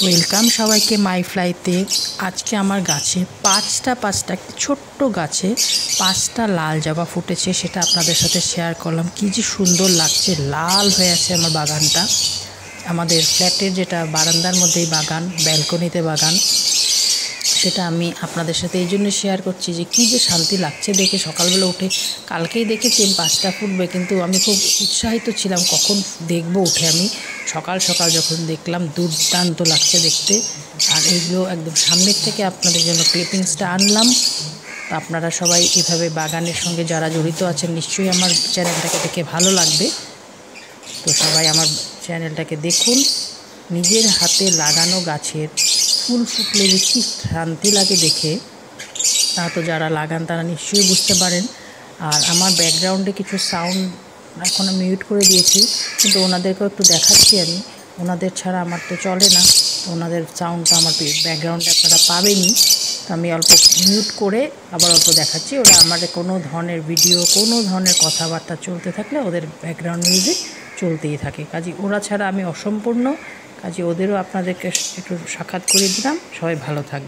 Welcome সবাইকে মাই ফ্লাইতে। আজকে আমার গাছে পাঁচটা ছোট্ট গাছে 5টা লাল জবা ফুটেছে, সেটা আপনাদের সাথে শেয়ার করলাম। কি যে সুন্দর লাগছে, লাল হয়ে আছে আমার বাগানটা। আমাদের ফ্ল্যাটের যেটা বারান্দার মধ্যেই বাগান, ব্যালকনিতে বাগান, সেটা আমি আপনাদের সাথে এই জন্য শেয়ার করছি যে কী যে শান্তি লাগছে দেখে। সকালবেলা উঠে কালকেই দেখেছি 5টা ফুটবে, কিন্তু আমি খুব উৎসাহিত ছিলাম কখন দেখবো উঠে। আমি সকাল সকাল যখন দেখলাম, দুর্দান্ত লাগছে দেখতে। আর এইগুলো একদম সামনের থেকে আপনাদের জন্য ক্লিপিংসটা আনলাম। আপনারা সবাই এভাবে বাগানের সঙ্গে যারা জড়িত আছেন, নিশ্চয়ই আমার চ্যানেলটাকে দেখে ভালো লাগবে। তো সবাই আমার চ্যানেলটাকে দেখুন। নিজের হাতে লাগানো গাছের ফুল ফুটলে যে কী শান্তি লাগে দেখে, তা তো যারা লাগান তারা নিশ্চয়ই বুঝতে পারেন। আর আমার ব্যাকগ্রাউন্ডে কিছু সাউন্ড এখন আমি মিউট করে দিয়েছি, কিন্তু ওনাদেরকেও একটু দেখাচ্ছি আমি। ওনাদের ছাড়া আমার তো চলে না, ওনাদের সাউন্ডটা আমার ব্যাকগ্রাউন্ডে আপনারা পাবেনই। তো আমি অল্প মিউট করে আবার অল্প দেখাচ্ছি। ওরা আমার কোনো ধরনের ভিডিও, কোনো ধরনের কথাবার্তা চলতে থাকলে ওদের ব্যাকগ্রাউন্ড মিউজিক চলতেই থাকে। কাজে ওরা ছাড়া আমি অসম্পূর্ণ। কাজে ওদেরও আপনাদেরকে একটু সাক্ষাৎ করে দিলাম। সবাই ভালো থাকবে।